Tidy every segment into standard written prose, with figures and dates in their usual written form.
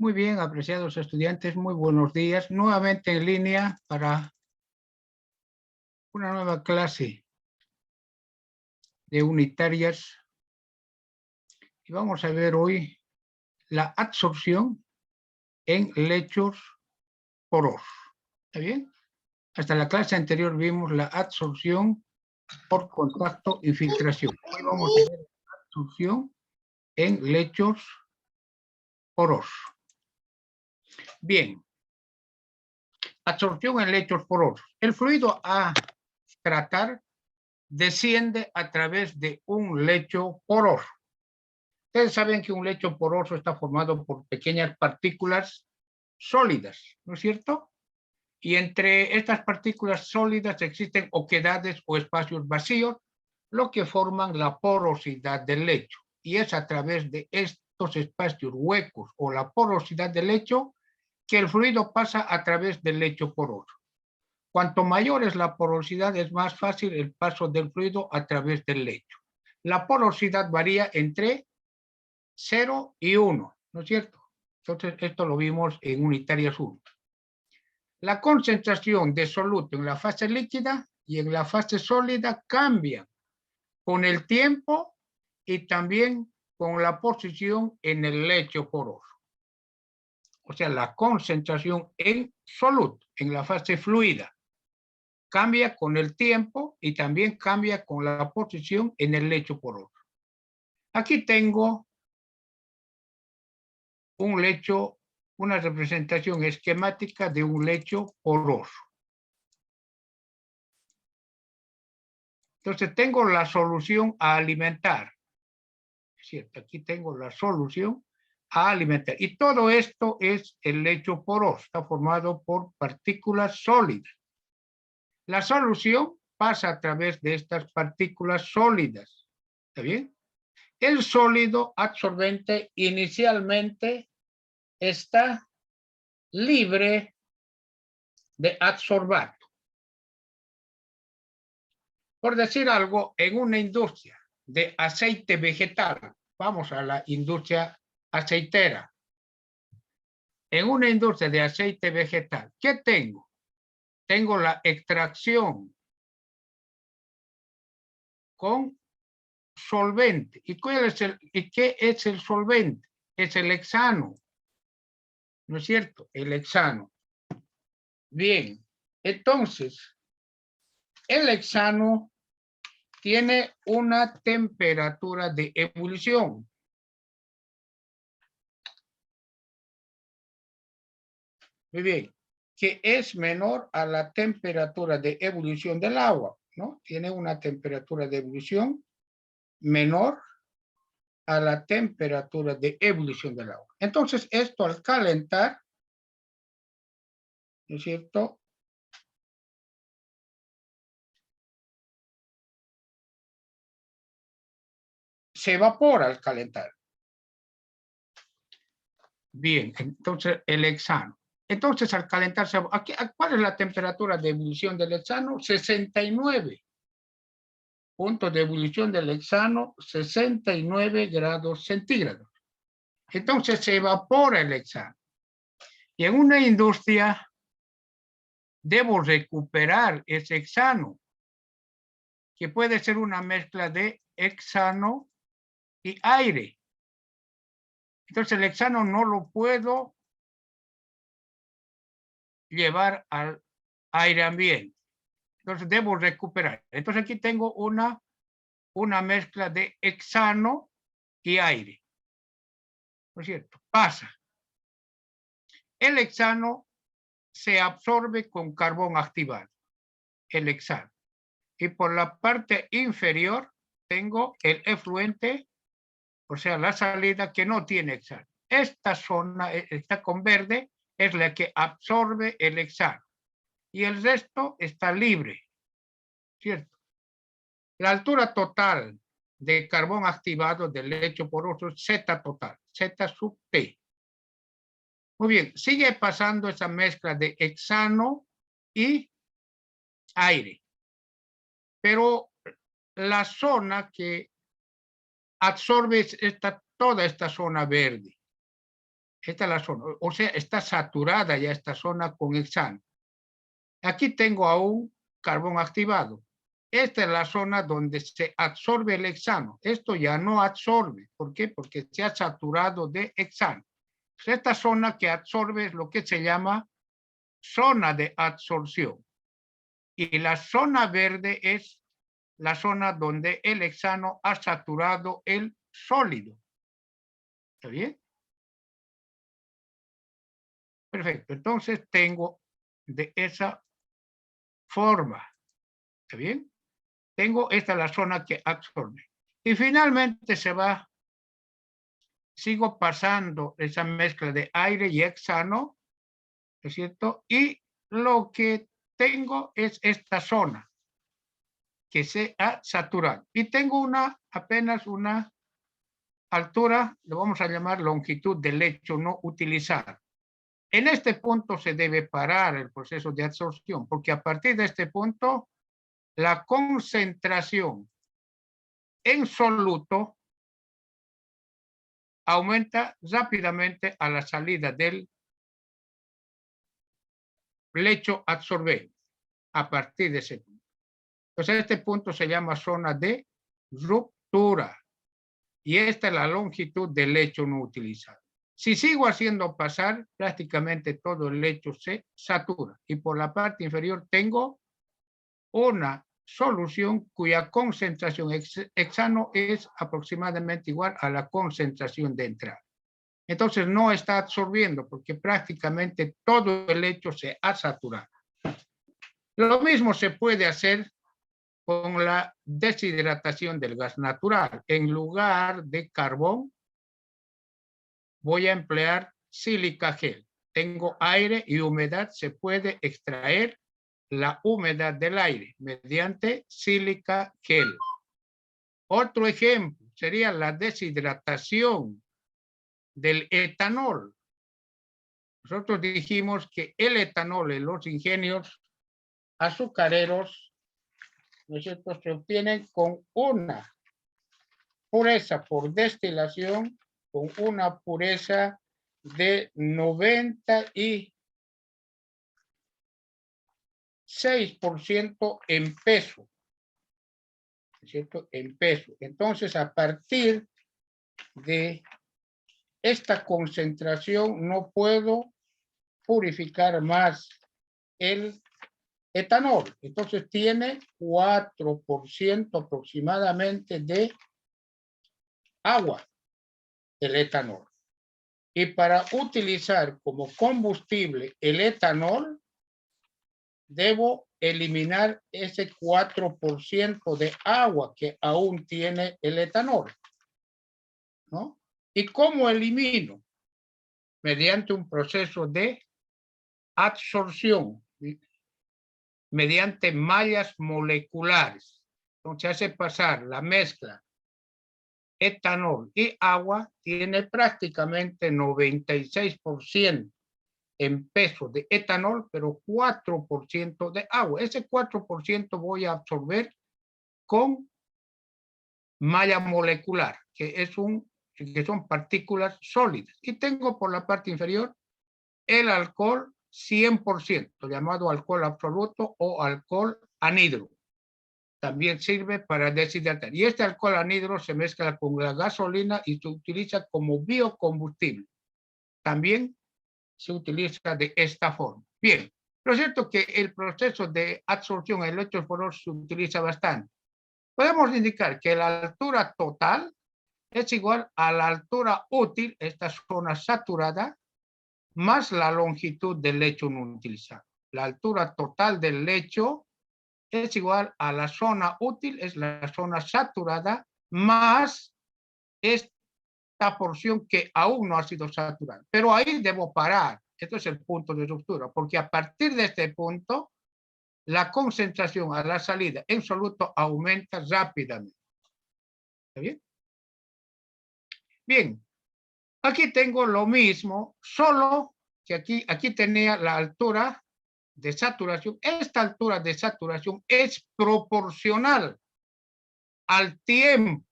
Muy bien, apreciados estudiantes, muy buenos días. Nuevamente en línea para una nueva clase de unitarias. Y vamos a ver hoy la absorción en lechos porosos. ¿Está bien? Hasta la clase anterior vimos la absorción por contacto y filtración. Hoy vamos a ver la absorción en lechos porosos. Bien. Absorción en lechos porosos. El fluido a tratar desciende a través de un lecho poroso. Ustedes saben que un lecho poroso está formado por pequeñas partículas sólidas, ¿no es cierto? Y entre estas partículas sólidas existen oquedades o espacios vacíos, lo que forman la porosidad del lecho. Y es a través de estos espacios huecos o la porosidad del lecho que el fluido pasa a través del lecho poroso. Cuanto mayor es la porosidad, es más fácil el paso del fluido a través del lecho. La porosidad varía entre 0 y 1, ¿no es cierto? Entonces, esto lo vimos en unitarias 1. La concentración de soluto en la fase líquida y en la fase sólida cambia con el tiempo y también con la posición en el lecho poroso. O sea, la concentración en soluto, en la fase fluida, cambia con el tiempo y también cambia con la posición en el lecho poroso. Aquí tengo un lecho, una representación esquemática de un lecho poroso. Entonces tengo la solución a alimentar. Es cierto, aquí tengo la solución a alimentar. Y todo esto es el lecho poroso, está formado por partículas sólidas. La solución pasa a través de estas partículas sólidas. ¿Está bien? El sólido absorbente inicialmente está libre de adsorbato. Por decir algo, en una industria de aceite vegetal, vamos a la industria aceitera. En una industria de aceite vegetal, ¿qué tengo? Tengo la extracción con solvente. ¿Y qué es el solvente? Es el hexano. ¿No es cierto? El hexano. Bien, entonces, el hexano tiene una temperatura de ebullición. Muy bien, que es menor a la temperatura de ebullición del agua, ¿no? Tiene una temperatura de ebullición menor a la temperatura de ebullición del agua. Entonces, esto al calentar, ¿no es cierto? Se evapora al calentar. Bien, entonces el hexano. Entonces, al calentarse, ¿cuál es la temperatura de ebullición del hexano? 69. Punto de ebullición del hexano, 69 grados centígrados. Entonces se evapora el hexano. Y en una industria debo recuperar ese hexano, que puede ser una mezcla de hexano y aire. Entonces el hexano no lo puedo llevar al aire ambiente. Entonces debo recuperar. Entonces aquí tengo una mezcla de hexano y aire. ¿No es cierto? Pasa. El hexano se absorbe con carbón activado, el hexano. Y por la parte inferior tengo el efluente, o sea, la salida que no tiene hexano. Esta zona, está con verde, es la que absorbe el hexano. Y el resto está libre, ¿cierto? La altura total de carbón activado del lecho poroso es Z total, Z sub T. Muy bien, sigue pasando esa mezcla de hexano y aire. Pero la zona que absorbe toda esta zona verde. Esta es la zona, o sea, está saturada ya esta zona con hexano. Aquí tengo aún carbón activado. Esta es la zona donde se absorbe el hexano. Esto ya no absorbe. ¿Por qué? Porque se ha saturado de hexano. Esta zona que absorbe es lo que se llama zona de absorción. Y la zona verde es la zona donde el hexano ha saturado el sólido. ¿Está bien? Perfecto. Entonces tengo de esa forma. ¿Está bien? Tengo esta la zona que absorbe. Y finalmente sigo pasando esa mezcla de aire y hexano, ¿es cierto? Y lo que tengo es esta zona que se ha saturado. Y tengo apenas una altura, lo vamos a llamar longitud del lecho no utilizado. En este punto se debe parar el proceso de absorción, porque a partir de este punto, la concentración en soluto aumenta rápidamente a la salida del lecho absorbente, a partir de ese punto. Entonces, este punto se llama zona de ruptura. Y esta es la longitud del lecho no utilizado. Si sigo haciendo pasar, prácticamente todo el lecho se satura. Y por la parte inferior tengo una solución cuya concentración hexano es aproximadamente igual a la concentración de entrada. Entonces no está absorbiendo porque prácticamente todo el lecho se ha saturado. Lo mismo se puede hacer con la deshidratación del gas natural. En lugar de carbón, voy a emplear sílica gel. Tengo aire y humedad, se puede extraer la humedad del aire mediante sílica gel. Otro ejemplo sería la deshidratación del etanol. Nosotros dijimos que el etanol en los ingenios azucareros, ¿no es cierto?, se obtienen con una pureza por destilación, con una pureza de 96% en peso, ¿cierto? En peso. Entonces, a partir de esta concentración, no puedo purificar más el etanol. Entonces, tiene 4% aproximadamente de agua, el etanol. Y para utilizar como combustible el etanol, debo eliminar ese 4% de agua que aún tiene el etanol, ¿no? ¿Y cómo elimino? Mediante un proceso de absorción, ¿sí?, mediante mallas moleculares. Entonces hace pasar la mezcla etanol y agua, tiene prácticamente 96% en peso de etanol, pero 4% de agua. Ese 4% voy a absorber con malla molecular, que son partículas sólidas. Y tengo por la parte inferior el alcohol 100%, llamado alcohol absoluto o alcohol anhidro. También sirve para deshidratar. Y este alcohol anhidro se mezcla con la gasolina y se utiliza como biocombustible. También se utiliza de esta forma. Bien, lo cierto es que el proceso de absorción en lechos porosos se utiliza bastante. Podemos indicar que la altura total es igual a la altura útil, esta zona saturada, más la longitud del lecho no utilizado. La altura total del lecho es igual a la zona útil, es la zona saturada, más esta porción que aún no ha sido saturada. Pero ahí debo parar. Esto es el punto de ruptura, porque a partir de este punto, la concentración a la salida en soluto aumenta rápidamente. ¿Está bien? Bien, aquí tengo lo mismo, solo que aquí tenía la altura de saturación. Esta altura de saturación es proporcional al tiempo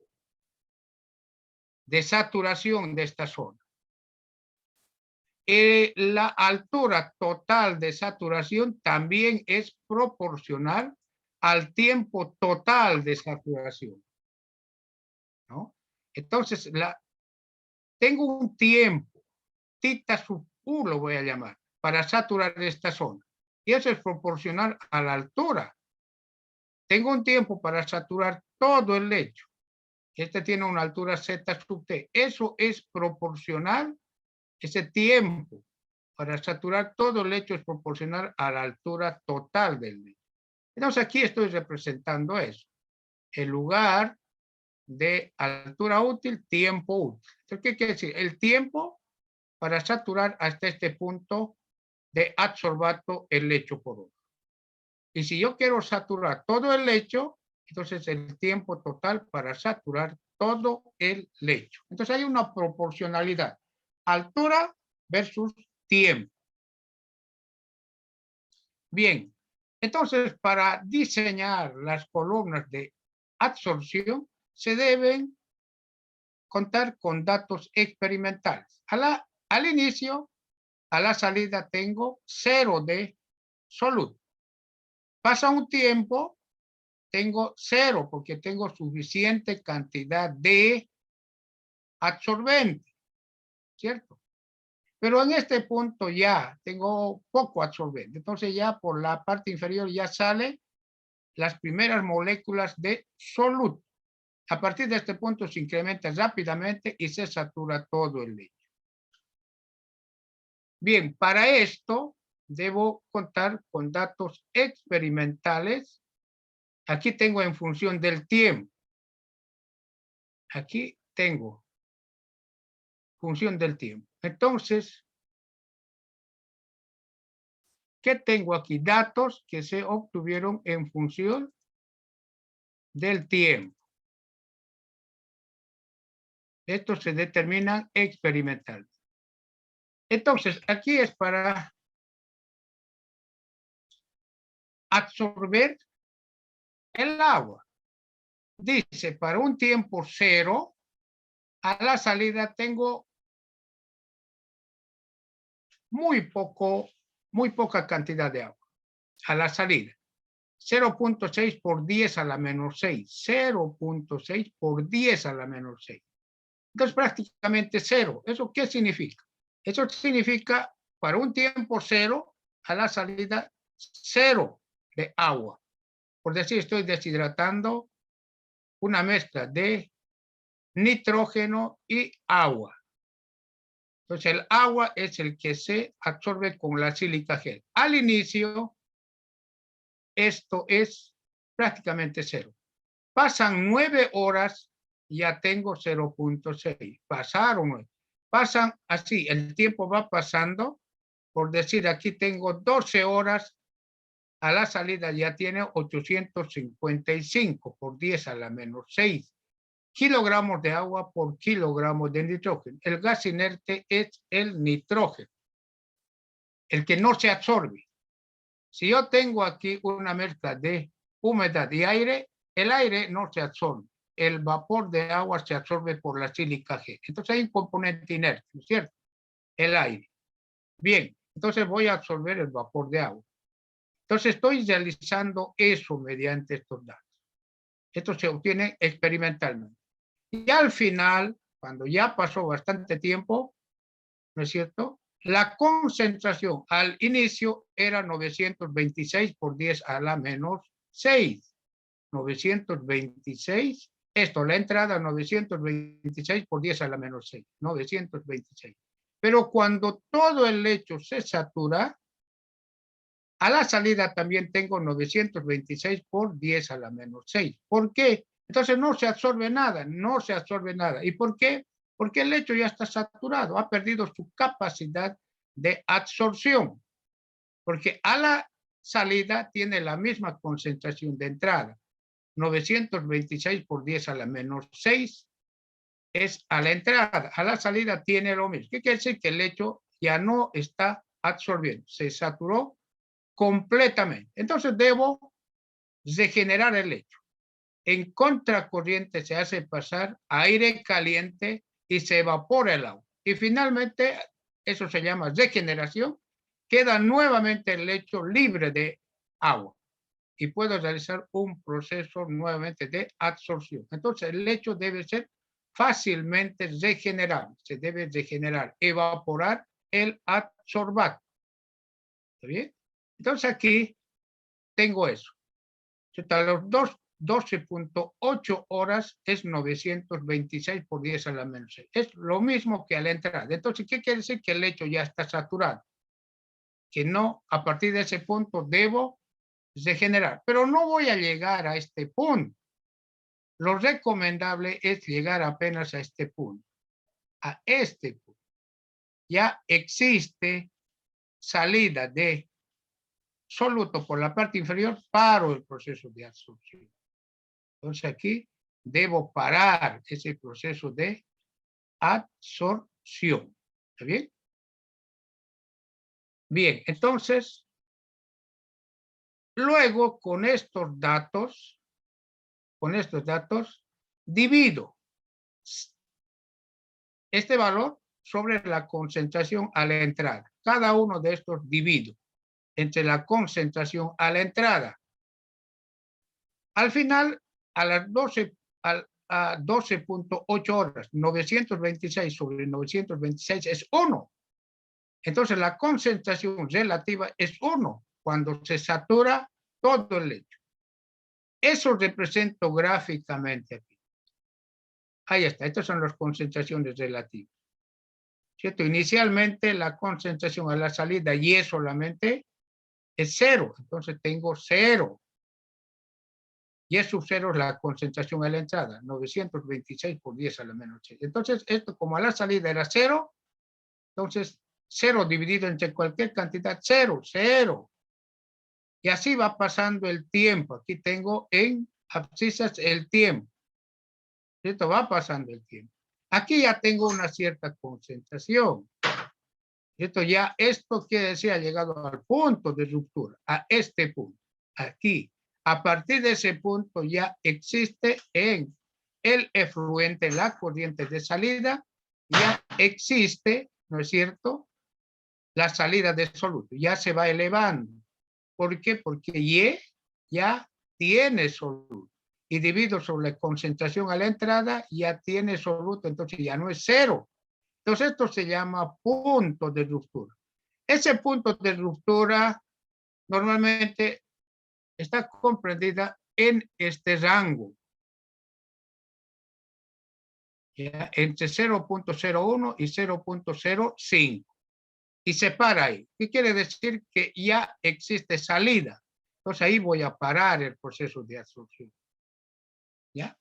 de saturación de esta zona. la altura total de saturación también es proporcional al tiempo total de saturación, ¿no? Entonces, tengo un tiempo, tita sub U lo voy a llamar, para saturar esta zona. Y eso es proporcional a la altura. Tengo un tiempo para saturar todo el lecho. Este tiene una altura Z sub T. Eso es proporcional, ese tiempo para saturar todo el lecho es proporcional a la altura total del lecho. Entonces aquí estoy representando eso. El lugar de altura útil, tiempo útil. Entonces, ¿qué quiere decir? El tiempo para saturar hasta este punto de adsorbato el lecho poroso. Y si yo quiero saturar todo el lecho, entonces el tiempo total para saturar todo el lecho. Entonces hay una proporcionalidad. Altura versus tiempo. Bien, entonces para diseñar las columnas de absorción se deben contar con datos experimentales. Al inicio, a la salida tengo 0 de soluto. Pasa un tiempo, tengo 0 porque tengo suficiente cantidad de absorbente, ¿cierto? Pero en este punto ya tengo poco absorbente. Entonces ya por la parte inferior ya salen las primeras moléculas de soluto. A partir de este punto se incrementa rápidamente y se satura todo el lecho. Bien, para esto debo contar con datos experimentales. Aquí tengo en función del tiempo. Aquí tengo función del tiempo. Entonces, ¿qué tengo aquí? Datos que se obtuvieron en función del tiempo. Estos se determinan experimentalmente. Entonces, aquí es para absorber el agua. Dice, para un tiempo 0, a la salida tengo muy poca cantidad de agua. A la salida. 0.6 por 10 a la menos 6. 0.6 por 10 a la menos 6. Entonces, prácticamente 0. ¿Eso qué significa? Eso significa, para un tiempo 0, a la salida 0 de agua. Por decir, estoy deshidratando una mezcla de nitrógeno y agua. Entonces, el agua es el que se absorbe con la sílica gel. Al inicio, esto es prácticamente 0. Pasan 9 horas, ya tengo 0.6. Pasaron 9. Pasan así, el tiempo va pasando. Por decir, aquí tengo 12 horas. A la salida ya tiene 855 por 10 a la menos 6 kilogramos de agua por kilogramo de nitrógeno. El gas inerte es el nitrógeno, el que no se absorbe. Si yo tengo aquí una mezcla de humedad y aire, el aire no se absorbe. El vapor de agua se absorbe por la sílica G. Entonces hay un componente inerte, ¿no es cierto? El aire. Bien, entonces voy a absorber el vapor de agua. Entonces estoy realizando eso mediante estos datos. Esto se obtiene experimentalmente. Y al final, cuando ya pasó bastante tiempo, ¿no es cierto? La concentración al inicio era 926 por 10 a la menos 6. 926. Esto, la entrada 926 por 10 a la menos 6. 926. Pero cuando todo el lecho se satura, a la salida también tengo 926 por 10 a la menos 6. ¿Por qué? Entonces no se absorbe nada, no se absorbe nada. ¿Y por qué? Porque el lecho ya está saturado, ha perdido su capacidad de absorción. Porque a la salida tiene la misma concentración de entrada. 926 por 10 a la menos 6 es a la entrada. A la salida tiene lo mismo. ¿Qué quiere decir? Que el lecho ya no está absorbiendo. Se saturó completamente. Entonces debo regenerar el lecho. En contracorriente se hace pasar aire caliente y se evapora el agua. Y finalmente eso se llama regeneración, queda nuevamente el lecho libre de agua y puedo realizar un proceso nuevamente de absorción. Entonces el lecho debe ser fácilmente regenerable, se debe regenerar, evaporar el adsorbato. ¿Está bien? Entonces aquí tengo eso. A los 12.8 horas es 926 por 10 a la menos 6. Es lo mismo que a la entrada. Entonces, ¿qué quiere decir? Que el lecho ya está saturado. Que no, a partir de ese punto debo regenerar. Pero no voy a llegar a este punto. Lo recomendable es llegar apenas a este punto. A este punto. Ya existe salida de soluto por la parte inferior, paro el proceso de absorción. Entonces aquí debo parar ese proceso de absorción. ¿Está bien? Bien, entonces, luego con estos datos, divido este valor sobre la concentración a la entrada. Cada uno de estos divido entre la concentración a la entrada. Al final, a las 12.8 horas, 926 sobre 926 es 1. Entonces la concentración relativa es 1 cuando se satura todo el lecho. Eso represento gráficamente aquí. Ahí está, estas son las concentraciones relativas. ¿Cierto? Inicialmente la concentración a la salida y es solamente es 0. Entonces tengo 0. Y es sub 0 la concentración a la entrada, 926 por 10 a la menos 6. Entonces, esto como a la salida era 0, entonces 0 dividido entre cualquier cantidad, 0, 0. Y así va pasando el tiempo. Aquí tengo en abscisas el tiempo. ¿Cierto? Va pasando el tiempo. Aquí ya tengo una cierta concentración. ¿Cierto? Ya esto quiere decir ha llegado al punto de ruptura, a este punto, aquí. A partir de ese punto ya existe en el efluente, la corriente de salida, ya existe, ¿no es cierto?, la salida de soluto, ya se va elevando. ¿Por qué? Porque Y ya tiene soluto. Y divido sobre la concentración a la entrada, ya tiene soluto, entonces ya no es 0. Entonces esto se llama punto de ruptura. Ese punto de ruptura normalmente está comprendida en este rango, ¿ya?, entre 0.01 y 0.05. Y se para ahí. ¿Qué quiere decir? Que ya existe salida. Entonces ahí voy a parar el proceso de absorción. ¿Ya?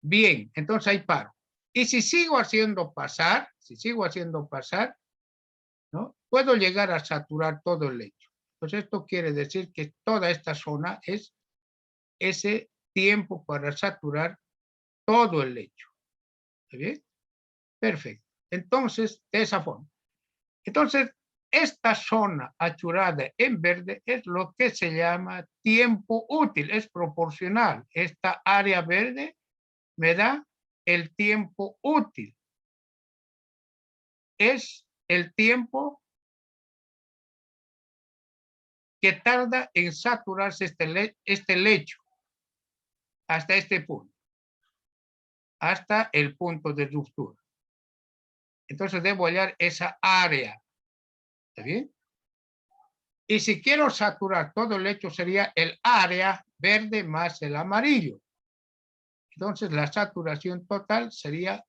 Bien, entonces ahí paro. Y si sigo haciendo pasar, ¿no?, puedo llegar a saturar todo el lecho. Pues esto quiere decir que toda esta zona es ese tiempo para saturar todo el lecho. ¿Está bien? Perfecto. Entonces, de esa forma. Entonces, esta zona achurada en verde es lo que se llama tiempo útil, es proporcional. Esta área verde me da el tiempo útil. Es el tiempo que tarda en saturarse este lecho hasta este punto, hasta el punto de ruptura. Entonces debo hallar esa área. ¿Está bien? Y si quiero saturar todo el lecho sería el área verde más el amarillo. Entonces la saturación total sería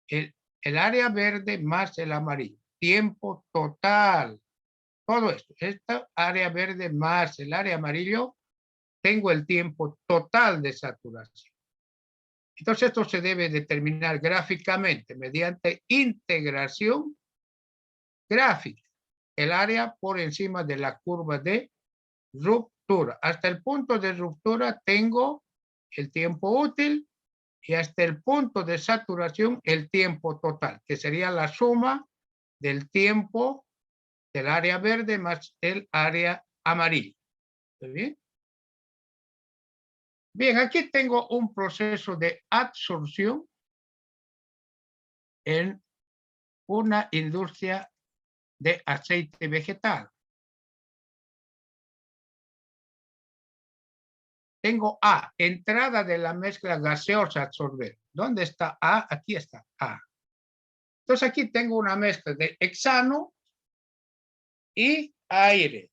el área verde más el amarillo. Tiempo total. Todo esto. Esta área verde más el área amarillo, tengo el tiempo total de saturación. Entonces esto se debe determinar gráficamente mediante integración gráfica. El área por encima de la curva de ruptura. Hasta el punto de ruptura tengo el tiempo útil y hasta el punto de saturación el tiempo total, que sería la suma del tiempo del área verde más el área amarilla. ¿Está bien? Bien, aquí tengo un proceso de absorción en una industria de aceite vegetal. Tengo A, entrada de la mezcla gaseosa a absorber. ¿Dónde está A? Aquí está A. Entonces aquí tengo una mezcla de hexano y aire.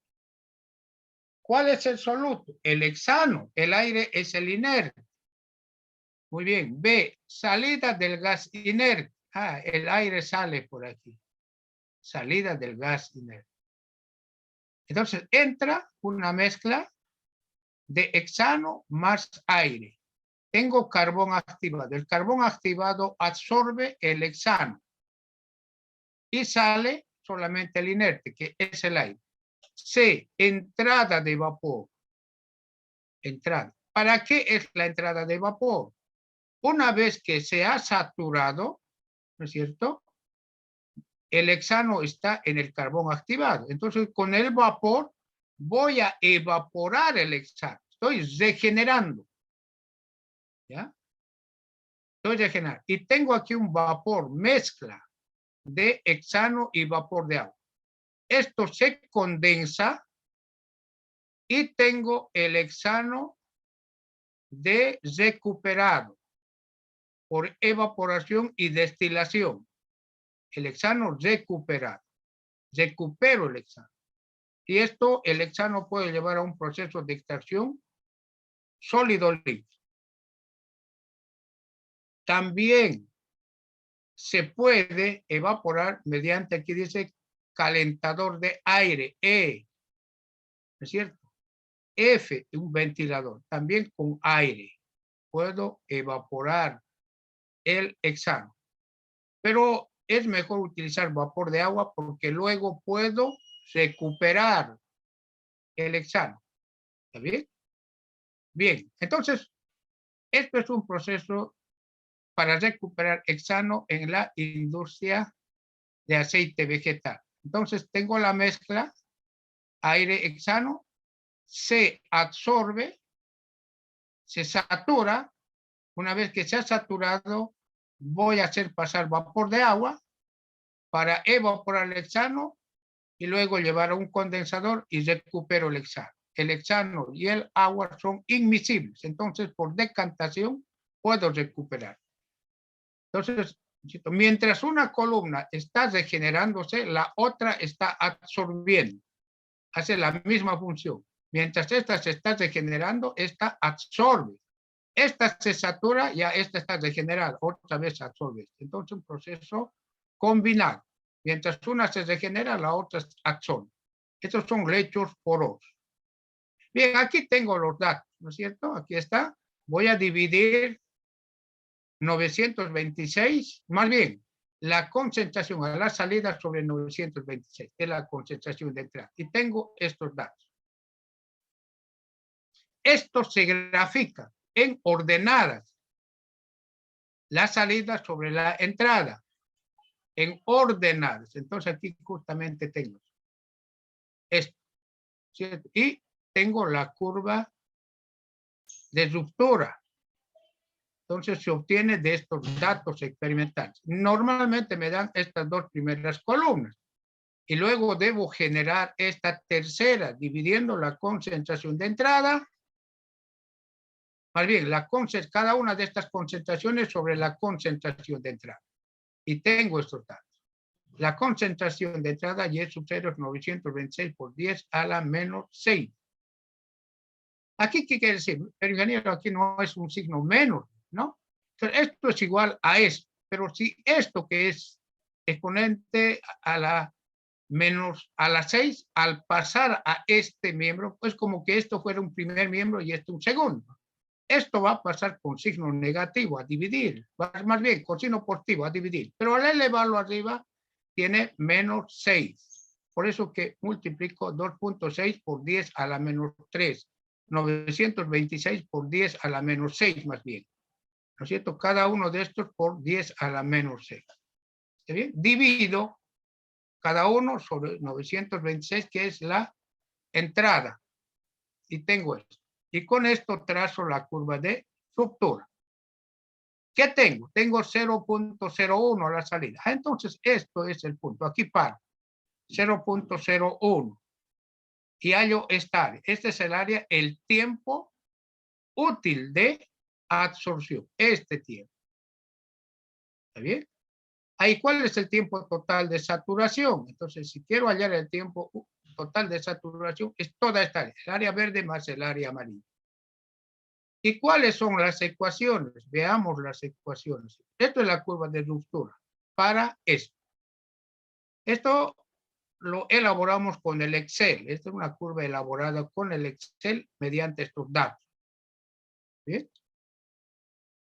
¿Cuál es el soluto? El hexano. El aire es el inerte. Muy bien. B, salida del gas inerte. Ah, el aire sale por aquí. Salida del gas inerte. Entonces entra una mezcla de hexano más aire. Tengo carbón activado. El carbón activado absorbe el hexano y sale solamente el inerte, que es el aire. C, entrada de vapor. Entrada. ¿Para qué es la entrada de vapor? Una vez que se ha saturado, ¿no es cierto? El hexano está en el carbón activado. Entonces, con el vapor voy a evaporar el hexano. Estoy regenerando. ¿Ya? Estoy regenerando. Y tengo aquí un vapor mezcla de hexano y vapor de agua. Esto se condensa y tengo el hexano de recuperado por evaporación y destilación. El hexano recuperado. Recupero el hexano. Y esto, el hexano puede llevar a un proceso de extracción sólido líquido. También se puede evaporar mediante, aquí dice, calentador de aire, E, ¿no es cierto? F, un ventilador, también con aire. Puedo evaporar el hexano. Pero es mejor utilizar vapor de agua porque luego puedo recuperar el hexano. ¿Está bien? Bien, entonces, esto es un proceso para recuperar hexano en la industria de aceite vegetal. Entonces, tengo la mezcla aire-hexano, se absorbe, se satura. Una vez que se ha saturado, voy a hacer pasar vapor de agua para evaporar el hexano y luego llevar a un condensador y recupero el hexano. El hexano y el agua son inmiscibles, entonces por decantación puedo recuperar. Entonces, mientras una columna está regenerándose, la otra está absorbiendo. Hace la misma función. Mientras esta se está regenerando, esta absorbe. Esta se satura, ya esta está regenerada, otra vez absorbe. Entonces, un proceso combinado. Mientras una se regenera, la otra absorbe. Estos son lechos porosos. Bien, aquí tengo los datos, ¿no es cierto? Aquí está. Voy a dividir 926, más bien, la concentración a la salida sobre 926, es la concentración de entrada. Y tengo estos datos. Esto se grafica en ordenadas. La salida sobre la entrada. En ordenadas. Entonces aquí justamente tengo esto. ¿Cierto? Y tengo la curva de ruptura. Entonces se obtiene de estos datos experimentales. Normalmente me dan estas dos primeras columnas. Y luego debo generar esta tercera, dividiendo la concentración de entrada. Más bien, cada una de estas concentraciones sobre la concentración de entrada. Y tengo estos datos. La concentración de entrada y sub 0 es 926 por 10 a la menos 6. Aquí, ¿qué quiere decir? El ingeniero, aquí no es un signo menos, ¿no? Entonces, esto es igual a esto. Pero si esto que es exponente a la menos a la 6, al pasar a este miembro, pues como que esto fuera un primer miembro y esto un segundo. Esto va a pasar con signo negativo a dividir, más bien con signo positivo a dividir, pero al elevarlo arriba tiene menos 6. Por eso que multiplico 2.6 por 10 a la menos 3. 926 por 10 a la menos 6 más bien. ¿No es cierto? Cada uno de estos por 10 a la menos 6. ¿Está bien? Divido cada uno sobre 926, que es la entrada. Y tengo esto. Y con esto trazo la curva de ruptura. ¿Qué tengo? Tengo 0.01 a la salida. Entonces, esto es el punto. Aquí paro. 0.01. Y hallo esta área. Este es el área, el tiempo útil de absorción. Este tiempo. ¿Está bien? Ahí, ¿cuál es el tiempo total de saturación? Entonces, si quiero hallar el tiempo total de saturación, es toda esta área. El área verde más el área amarilla. ¿Y cuáles son las ecuaciones? Veamos las ecuaciones. Esto es la curva de ruptura para esto. Esto lo elaboramos con el Excel. Esta es una curva elaborada con el Excel mediante estos datos. ¿Bien?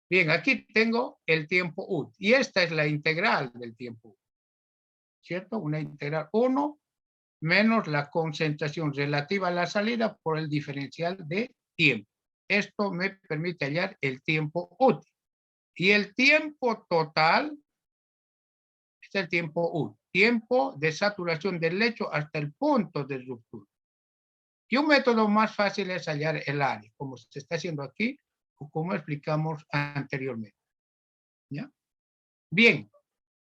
Bien, aquí tengo el tiempo útil. Y esta es la integral del tiempo útil. ¿Cierto? Una integral 1 menos la concentración relativa a la salida por el diferencial de tiempo. Esto me permite hallar el tiempo útil. Y el tiempo total es el tiempo útil. Tiempo de saturación del lecho hasta el punto de ruptura. Y un método más fácil es hallar el área, como se está haciendo aquí o como explicamos anteriormente. ¿Ya? Bien,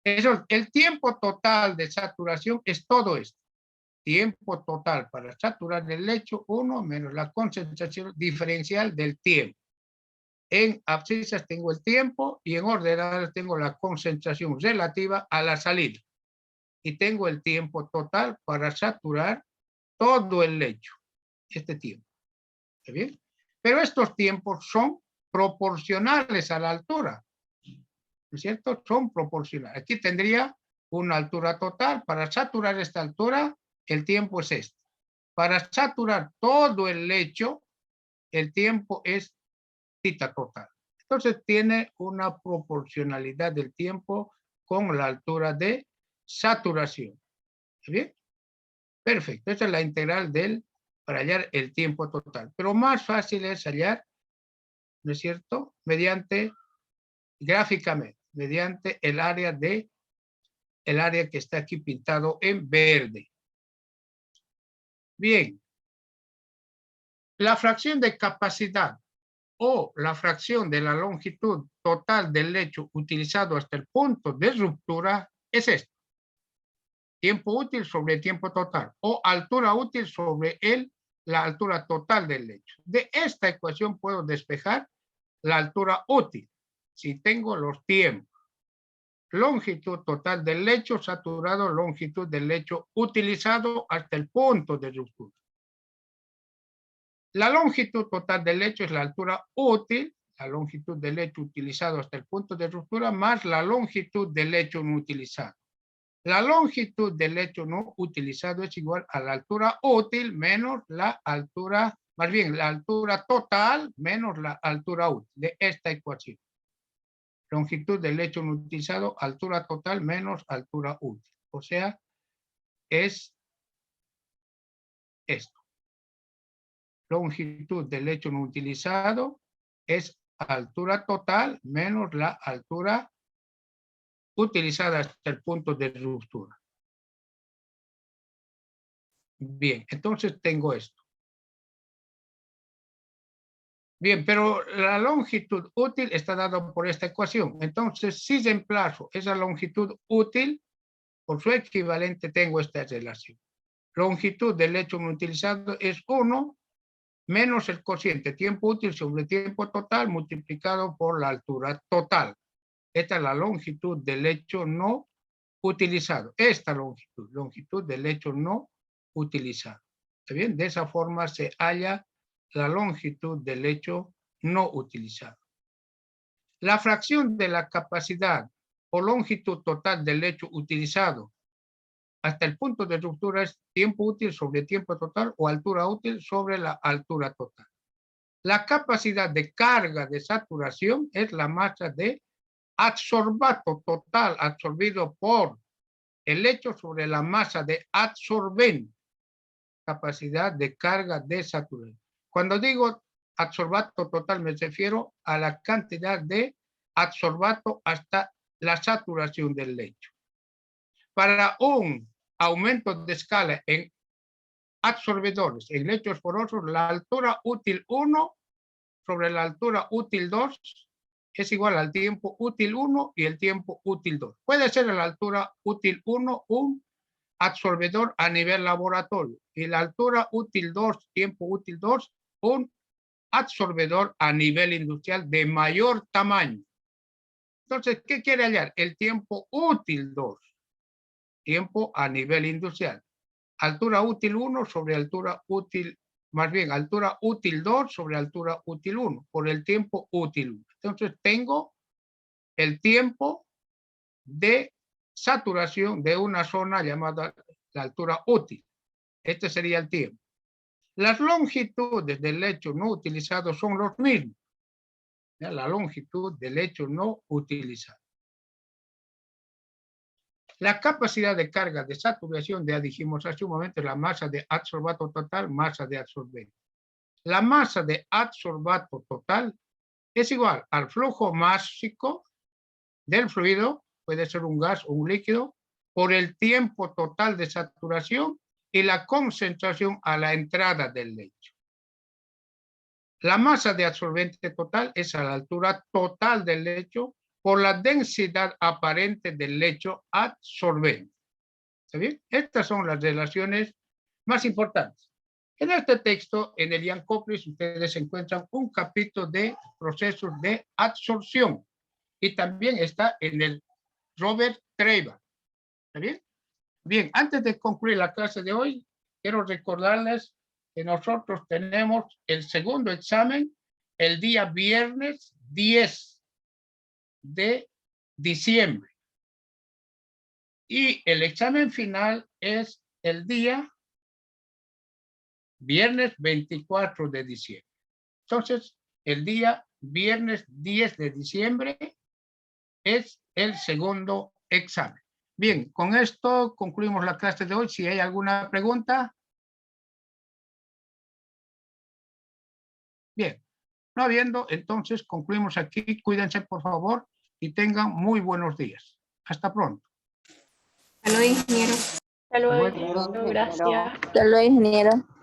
eso, el tiempo total de saturación es todo esto. Tiempo total para saturar el lecho, 1 menos la concentración diferencial del tiempo. En abscisas tengo el tiempo y en ordenadas tengo la concentración relativa a la salida. Y tengo el tiempo total para saturar todo el lecho. Este tiempo. ¿Está bien? Pero estos tiempos son proporcionales a la altura. ¿No es cierto? Son proporcionales. Aquí tendría una altura total. Para saturar esta altura, el tiempo es este. Para saturar todo el lecho, el tiempo es θ total. Entonces tiene una proporcionalidad del tiempo con la altura de saturación. ¿Está bien? Perfecto. Esta es la integral para hallar el tiempo total. Pero más fácil es hallar, ¿no es cierto? Gráficamente, mediante el área que está aquí pintado en verde. Bien. La fracción de capacidad o la fracción de la longitud total del lecho utilizado hasta el punto de ruptura es esto. Tiempo útil sobre tiempo total o altura útil sobre la altura total del lecho. De esta ecuación puedo despejar la altura útil si tengo los tiempos. Longitud total del lecho saturado, longitud del lecho utilizado hasta el punto de ruptura. La longitud total del lecho es la altura útil, la longitud del lecho utilizado hasta el punto de ruptura, más la longitud del lecho no utilizado. La longitud del lecho no utilizado es igual a la altura útil menos la altura, más bien la altura total menos la altura útil de esta ecuación. Longitud del lecho no utilizado, altura total menos altura útil. O sea, es esto. Longitud del lecho no utilizado es altura total menos la altura utilizada hasta el punto de ruptura. Bien, entonces tengo esto. Bien, pero la longitud útil está dada por esta ecuación. Entonces, si reemplazo esa longitud útil por su equivalente, tengo esta relación. Longitud del lecho no utilizado es 1 menos el cociente tiempo útil sobre tiempo total multiplicado por la altura total. Esta es la longitud del lecho no utilizado. Esta longitud del lecho no utilizado. ¿Está bien? De esa forma se halla la longitud del lecho no utilizado. La fracción de la capacidad o longitud total del lecho utilizado hasta el punto de ruptura es tiempo útil sobre tiempo total o altura útil sobre la altura total. La capacidad de carga de saturación es la masa de adsorbato total absorbido por el lecho sobre la masa de adsorbente. Capacidad de carga de saturación. Cuando digo adsorbato total me refiero a la cantidad de adsorbato hasta la saturación del lecho. Para un aumento de escala en absorbedores, en lechos porosos, la altura útil 1 sobre la altura útil 2 es igual al tiempo útil 1 y el tiempo útil 2. Puede ser a la altura útil 1 un absorbedor a nivel laboratorio. Y la altura útil 2, tiempo útil 2, un absorbedor a nivel industrial de mayor tamaño. Entonces, ¿qué quiere hallar? El tiempo útil 2. Tiempo a nivel industrial. Altura útil 1 sobre altura útil, más bien, altura útil 2 sobre altura útil 1, por el tiempo útil 1. Entonces, tengo el tiempo de saturación de una zona llamada la altura útil. Este sería el tiempo. Las longitudes del lecho no utilizado son los mismos. La longitud del lecho no utilizado. La capacidad de carga de saturación, ya dijimos hace un momento, la masa de adsorbato total, masa de absorbente. La masa de adsorbato total es igual al flujo másico del fluido, puede ser un gas o un líquido, por el tiempo total de saturación y la concentración a la entrada del lecho. La masa de absorbente total es a la altura total del lecho por la densidad aparente del lecho absorbente. ¿Está bien? Estas son las relaciones más importantes. En este texto, en el Jan Koplis, ustedes encuentran un capítulo de procesos de absorción y también está en el Robert Treiber. ¿Está bien? Bien, antes de concluir la clase de hoy, quiero recordarles que nosotros tenemos el segundo examen el día viernes 10 de diciembre. Y el examen final es el día viernes 24 de diciembre. Entonces, el día viernes 10 de diciembre es el segundo examen. Bien, con esto concluimos la clase de hoy. Si hay alguna pregunta. Bien, no habiendo, entonces concluimos aquí. Cuídense, por favor, y tengan muy buenos días. Hasta pronto. Hasta luego, ingeniero. Hasta luego, Hasta luego. ingeniero. Gracias. Hasta luego, ingeniero.